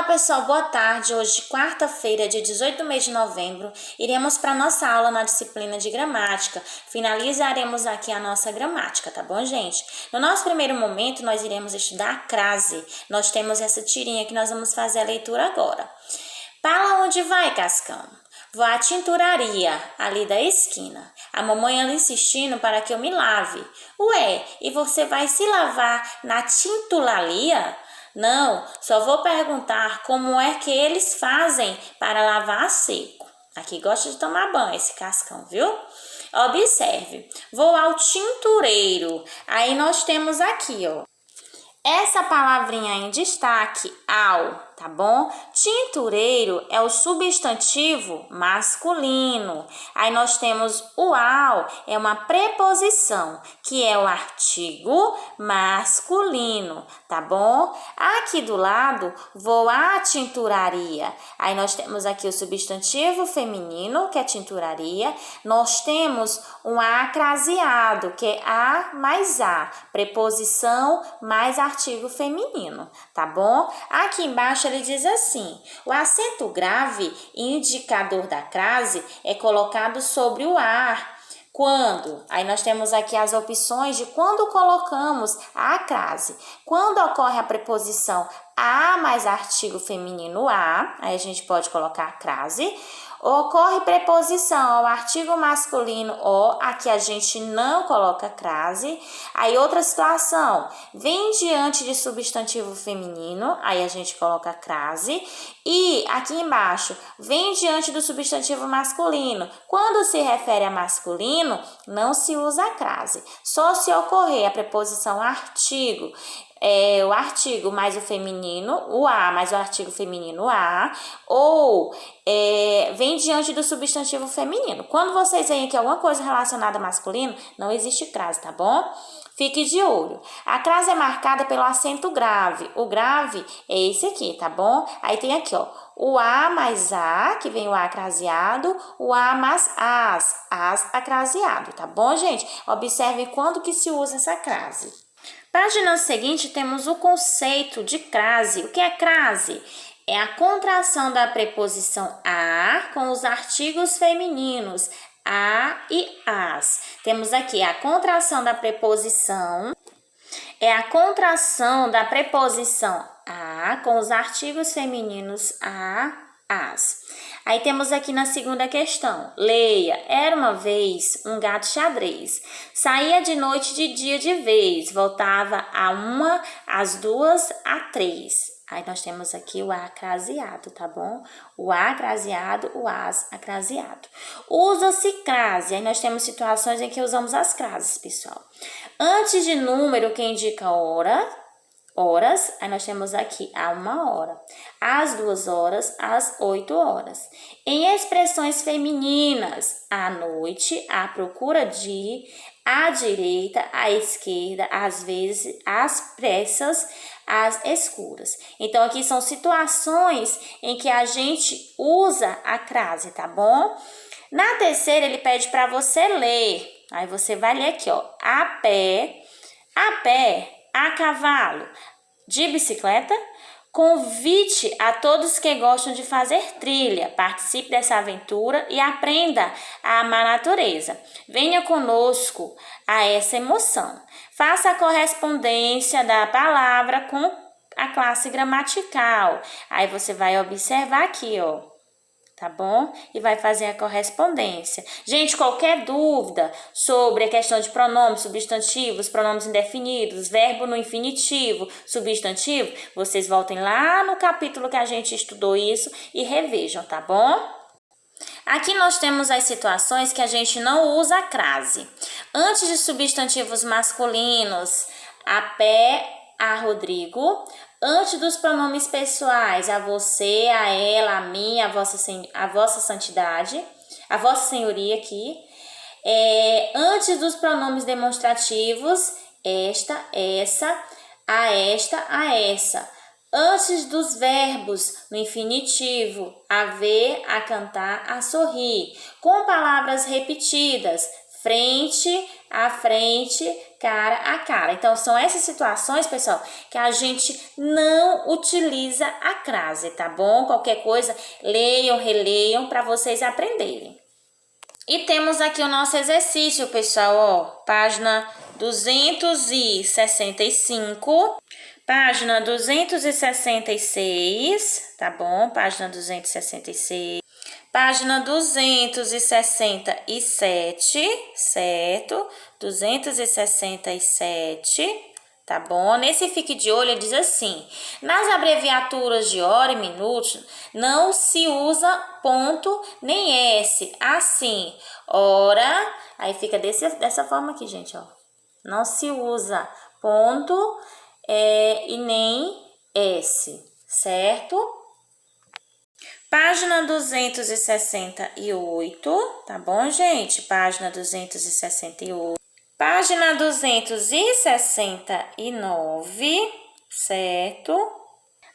pessoal, boa tarde. Hoje, quarta-feira, dia 18 do mês de novembro, iremos para a nossa aula na disciplina de gramática. Finalizaremos aqui a nossa gramática, tá bom, gente? No nosso primeiro momento, nós iremos estudar a crase. Nós temos essa tirinha que nós vamos fazer a leitura agora. Para onde vai, Cascão? Vou à tinturaria, ali da esquina. A mamãe anda insistindo para que eu me lave. Ué, e você vai se lavar na tintularia? Não, só vou perguntar como é que eles fazem para lavar a seco. Aqui gosta de tomar banho esse Cascão, viu? Observe, vou ao tintureiro. Aí nós temos aqui, ó, essa palavrinha em destaque, ao, tá bom? Tintureiro é o substantivo masculino. Aí nós temos o ao, é uma preposição, que é o artigo masculino, tá bom? Aqui do lado, vou à tinturaria. Aí nós temos aqui o substantivo feminino, que é tinturaria. Nós temos um acraseado, que é a mais a, preposição mais artigo feminino, tá bom? Aqui embaixo ele diz assim: o acento grave, indicador da crase, é colocado sobre o ar. Quando? Aí nós temos aqui as opções de quando colocamos a crase. Quando ocorre a preposição a mais artigo feminino a, aí a gente pode colocar a crase. Ocorre preposição ao artigo masculino o, aqui a gente não coloca crase. Aí outra situação, vem diante de substantivo feminino, aí a gente coloca crase. E aqui embaixo, vem diante do substantivo masculino. Quando se refere a masculino, não se usa a crase. Só se ocorrer a preposição artigo, o artigo mais o feminino, o a mais o artigo feminino a, ou vem diante do substantivo feminino. Quando vocês veem aqui alguma coisa relacionada a masculino, não existe crase, tá bom? Fique de olho. A crase é marcada pelo acento grave. O grave é esse aqui, tá bom? Aí tem aqui, ó, o a mais a, que vem o a acraseado, o a mais as acraseado, tá bom, gente? Observe quando que se usa essa crase. Página seguinte, temos o conceito de crase. O que é crase? É a contração da preposição a com os artigos femininos a e as. Temos aqui a contração da preposição, a com os artigos femininos a, as. Aí temos aqui na segunda questão, leia, era uma vez um gato xadrez, saía de noite de dia de vez, voltava a uma, às duas, a três. Aí nós temos aqui o acraseado, tá bom? O acraseado, o as acraseado. Usa-se crase, aí nós temos situações em que usamos as crases, pessoal. Antes de número que indica horas, aí nós temos aqui a 1 hora, às 2 horas, às 8 horas. Em expressões femininas, à noite, à procura de, à direita, à esquerda, às vezes, às pressas, às escuras. Então, aqui são situações em que a gente usa a crase, tá bom? Na terceira, ele pede para você ler. Aí você vai ler aqui, ó, a pé, a cavalo, de bicicleta. Convite a todos que gostam de fazer trilha, participe dessa aventura e aprenda a amar a natureza. Venha conosco a essa emoção. Faça a correspondência da palavra com a classe gramatical. Aí você vai observar aqui, ó, tá bom? E vai fazer a correspondência. Gente, qualquer dúvida sobre a questão de pronomes, substantivos, pronomes indefinidos, verbo no infinitivo, substantivo, vocês voltem lá no capítulo que a gente estudou isso e revejam, tá bom? Aqui nós temos as situações que a gente não usa a crase. Antes de substantivos masculinos, a pé, a Rodrigo. Antes dos pronomes pessoais, a você, a ela, a mim, a vossa santidade, a vossa senhoria aqui. Antes dos pronomes demonstrativos, esta, essa, a essa. Antes dos verbos no infinitivo, a ver, a cantar, a sorrir. Com palavras repetidas, frente, à frente, cara a cara. Então, são essas situações, pessoal, que a gente não utiliza a crase, tá bom? Qualquer coisa, leiam, releiam para vocês aprenderem. E temos aqui o nosso exercício, pessoal, ó, página 265, página 266, tá bom? Página 266. Página 267, certo? 267, tá bom? Nesse fique de olho, ele diz assim: nas abreviaturas de hora e minuto, não se usa ponto nem S. Assim, hora, aí fica dessa forma aqui, gente, ó. Não se usa ponto e nem S, certo? Página 268, tá bom, gente? Página 268. Página 269, certo?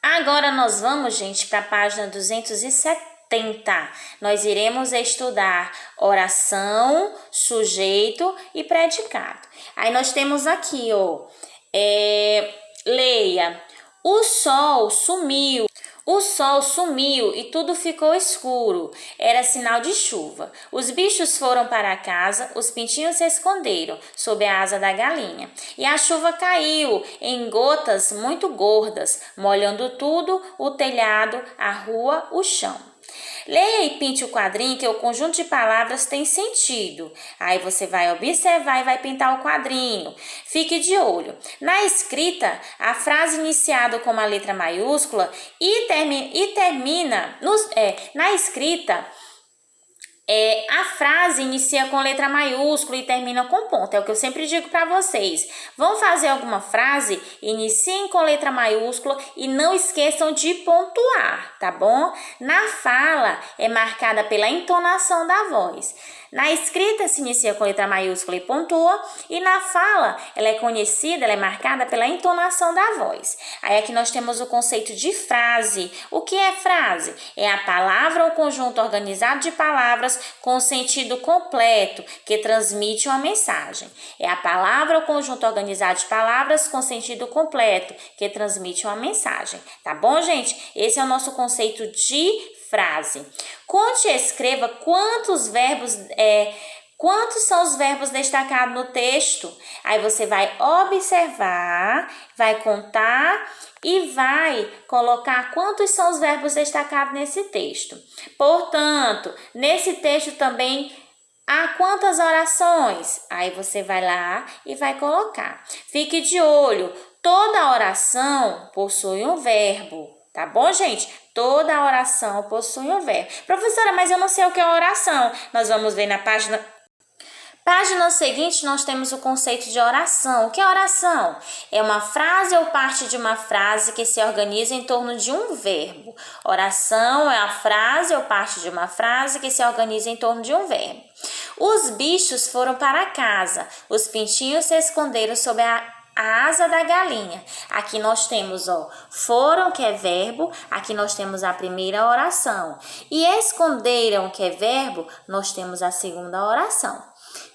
Agora nós vamos, gente, para a página 270. Nós iremos estudar oração, sujeito e predicado. Aí nós temos aqui, ó, leia: o sol sumiu. O sol sumiu e tudo ficou escuro. Era sinal de chuva. Os bichos foram para casa, os pintinhos se esconderam sob a asa da galinha. E a chuva caiu em gotas muito gordas, molhando tudo, o telhado, a rua, o chão. Leia e pinte o quadrinho, que o conjunto de palavras tem sentido. Aí você vai observar e vai pintar o quadrinho. Fique de olho. Na escrita, a frase iniciada com uma letra maiúscula na escrita, a frase inicia com letra maiúscula e termina com ponto. É o que eu sempre digo para vocês. Vão fazer alguma frase? Iniciem com letra maiúscula e não esqueçam de pontuar, tá bom? Na fala, é marcada pela entonação da voz. Na escrita, se inicia com letra maiúscula e pontua. E na fala, ela é marcada pela entonação da voz. Aí aqui nós temos o conceito de frase. O que é frase? É a palavra ou conjunto organizado de palavras com sentido completo, que transmite uma mensagem. É a palavra ou conjunto organizado de palavras com sentido completo, que transmite uma mensagem. Tá bom, gente? Esse é o nosso conceito de frase. Conte e escreva quantos são os verbos destacados no texto. Aí você vai observar, vai contar e vai colocar quantos são os verbos destacados nesse texto. Portanto, nesse texto também há quantas orações? Aí você vai lá e vai colocar. Fique de olho, toda oração possui um verbo. Tá bom, gente? Toda oração possui um verbo. Professora, mas eu não sei o que é oração. Nós vamos ver na página seguinte, nós temos o conceito de oração. O que é oração? É uma frase ou parte de uma frase que se organiza em torno de um verbo. Oração é a frase ou parte de uma frase que se organiza em torno de um verbo. Os bichos foram para casa. Os pintinhos se esconderam sob a asa da galinha. Aqui nós temos, ó, foram, que é verbo. Aqui nós temos a primeira oração. E esconderam, que é verbo, nós temos a segunda oração.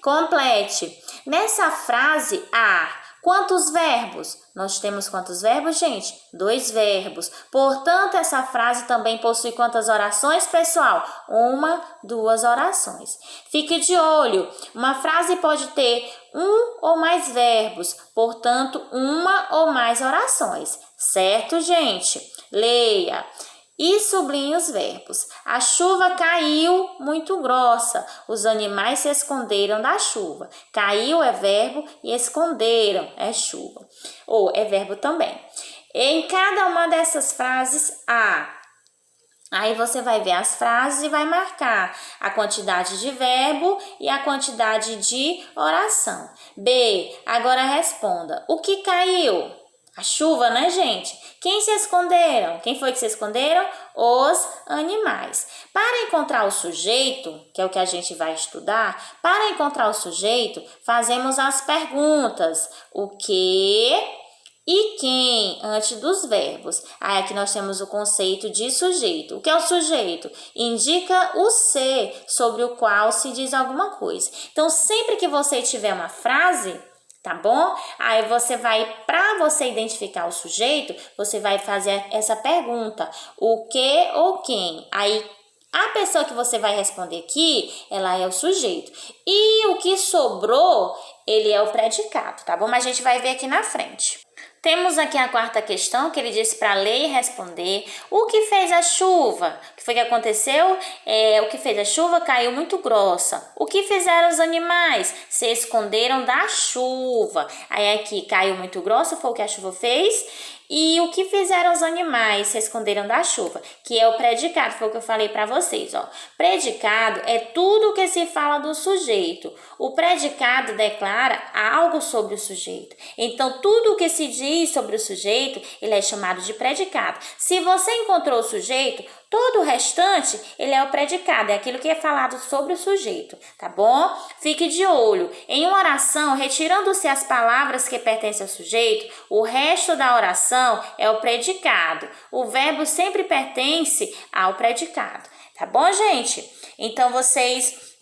Complete. Nessa frase há quantos verbos? Nós temos quantos verbos, gente? 2 verbos. Portanto, essa frase também possui quantas orações, pessoal? 1, 2 orações. Fique de olho. Uma frase pode ter 1 ou mais verbos. Portanto, 1 ou mais orações. Certo, gente? Leia. E sublinhe os verbos. A chuva caiu muito grossa. Os animais se esconderam da chuva. Caiu é verbo e esconderam é chuva. Ou é verbo também. Em cada uma dessas frases há. Aí você vai ver as frases e vai marcar a quantidade de verbo e a quantidade de oração. B. Agora responda. O que caiu? A chuva, né, gente? Quem se esconderam? Quem foi que se esconderam? Os animais. Para encontrar o sujeito, que é o que a gente vai estudar, para encontrar o sujeito, fazemos as perguntas: o que, e quem antes dos verbos. Aí aqui nós temos o conceito de sujeito. O que é o sujeito? Indica o ser sobre o qual se diz alguma coisa. Então, sempre que você tiver uma frase, tá bom? Aí você vai, para você identificar o sujeito, você vai fazer essa pergunta: o que ou quem? Aí a pessoa que você vai responder aqui, ela é o sujeito. E o que sobrou, ele é o predicado, tá bom? Mas a gente vai ver aqui na frente. Temos aqui a quarta questão, que ele disse para ler e responder. O que fez a chuva? O que foi que aconteceu? O que fez a chuva caiu muito grossa. O que fizeram os animais? Se esconderam da chuva. Aí aqui caiu muito grossa, foi o que a chuva fez. E o que fizeram os animais? Se esconderam da chuva, que é o predicado, foi o que eu falei para vocês, ó. Predicado é tudo que se fala do sujeito. O predicado declara algo sobre o sujeito. Então, tudo o que se diz sobre o sujeito, ele é chamado de predicado. Se você encontrou o sujeito, todo o restante, ele é o predicado, é aquilo que é falado sobre o sujeito, tá bom? Fique de olho. Em uma oração, retirando-se as palavras que pertencem ao sujeito, o resto da oração é o predicado. O verbo sempre pertence ao predicado, tá bom, gente? Então, vocês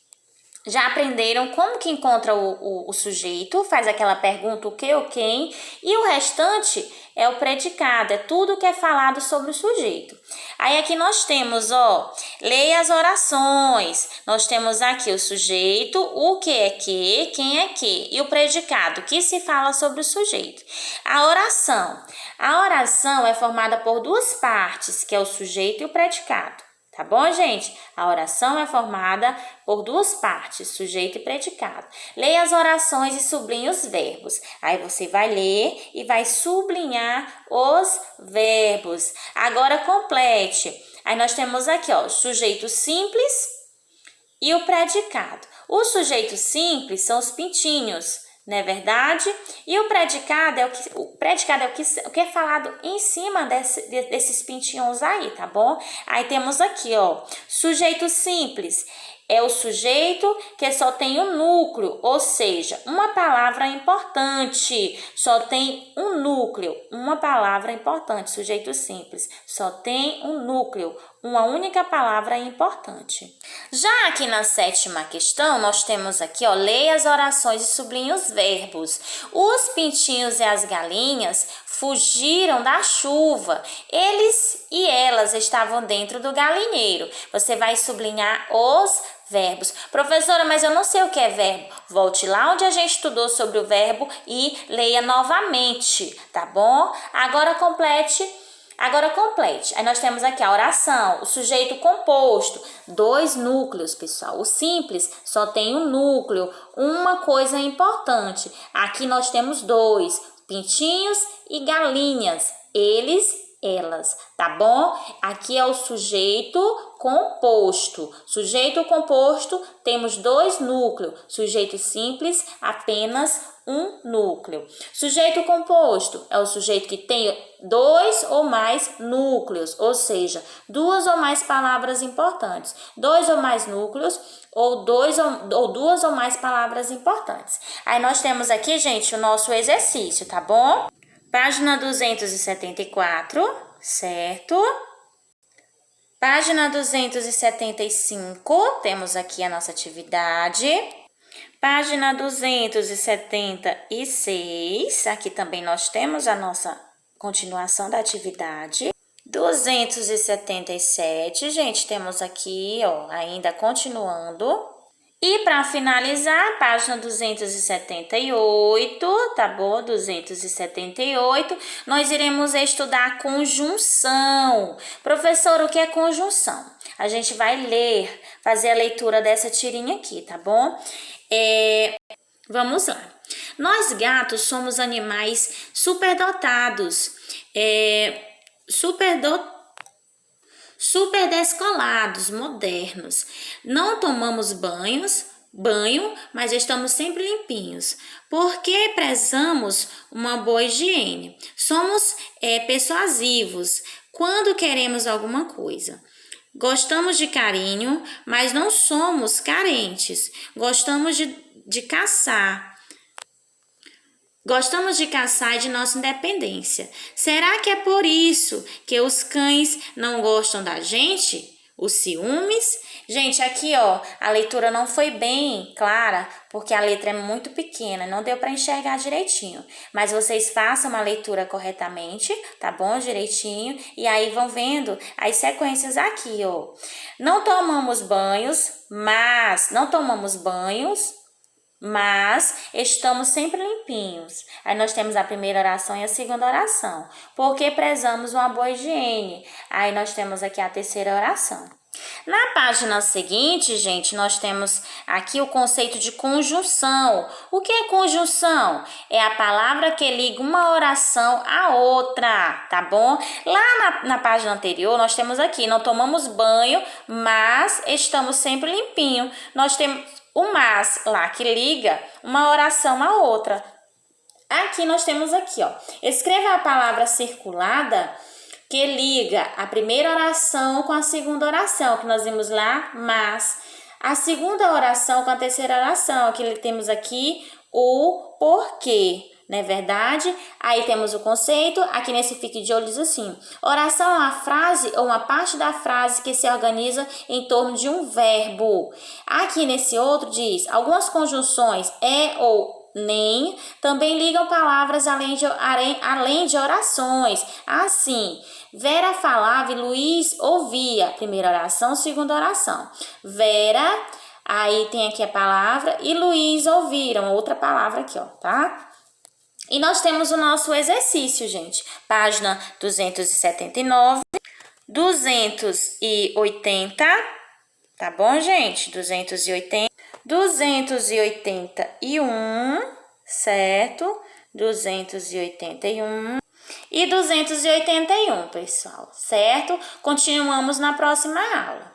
já aprenderam como que encontra o sujeito, faz aquela pergunta, o que ou quem, e o restante é o predicado, é tudo que é falado sobre o sujeito. Aí aqui nós temos, ó, leia as orações. Nós temos aqui o sujeito, o que é que, quem é que, e o predicado, que se fala sobre o sujeito. A oração é formada por duas partes, que é o sujeito e o predicado. Tá bom, gente? A oração é formada por duas partes, sujeito e predicado. Leia as orações e sublinhe os verbos. Aí você vai ler e vai sublinhar os verbos. Agora complete. Aí nós temos aqui, ó, sujeito simples e o predicado. O sujeito simples são os pintinhos, não é verdade? E o predicado é o que é falado em cima desses pintinhos aí, tá bom? Aí temos aqui, ó, sujeito simples. É o sujeito que só tem um núcleo, ou seja, uma palavra importante. Só tem um núcleo, uma palavra importante. Sujeito simples, só tem um núcleo, uma única palavra importante. Já aqui na sétima questão, nós temos aqui, ó, leia as orações e sublinhe os verbos. Os pintinhos e as galinhas fugiram da chuva. Eles e elas estavam dentro do galinheiro. Você vai sublinhar os verbos. Professora, mas eu não sei o que é verbo. Volte lá onde a gente estudou sobre o verbo e leia novamente, tá bom? Agora complete. Aí nós temos aqui a oração, o sujeito composto, dois núcleos, pessoal. O simples só tem um núcleo, uma coisa importante. Aqui nós temos dois, pintinhos e galinhas. Eles, elas, tá bom? Aqui é o sujeito composto. Sujeito composto, temos dois núcleos. Sujeito simples, apenas um núcleo. Sujeito composto é o sujeito que tem dois ou mais núcleos, ou seja, duas ou mais palavras importantes. Dois ou mais núcleos ou duas ou mais palavras importantes. Aí nós temos aqui, gente, o nosso exercício, tá bom? Página 274, certo? Página 275, temos aqui a nossa atividade. Página 276, aqui também nós temos a nossa continuação da atividade. 277, gente, temos aqui, ó, ainda continuando. E para finalizar, página 278, tá bom? 278, nós iremos estudar a conjunção. Professor, o que é conjunção? A gente vai ler, fazer a leitura dessa tirinha aqui, tá bom? Vamos lá. Nós gatos somos animais superdotados, super descolados, modernos. Não tomamos banho, mas estamos sempre limpinhos, porque prezamos uma boa higiene. Somos persuasivos quando queremos alguma coisa. Gostamos de carinho, mas não somos carentes. Gostamos de caçar. Gostamos de caçar e de nossa independência. Será que é por isso que os cães não gostam da gente? Os ciúmes? Gente, aqui ó, a leitura não foi bem clara, porque a letra é muito pequena, não deu para enxergar direitinho. Mas vocês façam uma leitura corretamente, tá bom? Direitinho, e aí vão vendo as sequências aqui, ó. Não tomamos banhos, mas estamos sempre limpinhos. Aí nós temos a primeira oração e a segunda oração. Porque prezamos uma boa higiene. Aí nós temos aqui a terceira oração. Na página seguinte, gente, nós temos aqui o conceito de conjunção. O que é conjunção? É a palavra que liga uma oração à outra, tá bom? Lá na página anterior, nós temos aqui, não tomamos banho, mas estamos sempre limpinhos. Nós temos o mas lá que liga uma oração à outra. Aqui nós temos aqui, ó. Escreva a palavra circulada que liga a primeira oração com a segunda oração, que nós vimos lá, mas. A segunda oração com a terceira oração, que temos aqui o porquê. Não é verdade? Aí temos o conceito, aqui nesse fique de olho diz assim: oração é uma frase ou uma parte da frase que se organiza em torno de um verbo. Aqui nesse outro diz: algumas conjunções é ou nem também ligam palavras além de orações. Assim, Vera falava e Luiz ouvia. Primeira oração, segunda oração. Vera, aí tem aqui a palavra, e Luiz ouviram. Outra palavra aqui, ó, tá? E nós temos o nosso exercício, gente. Página 279, 280, tá bom, gente? 280, 281, certo? 281 e 281, pessoal, certo? Continuamos na próxima aula.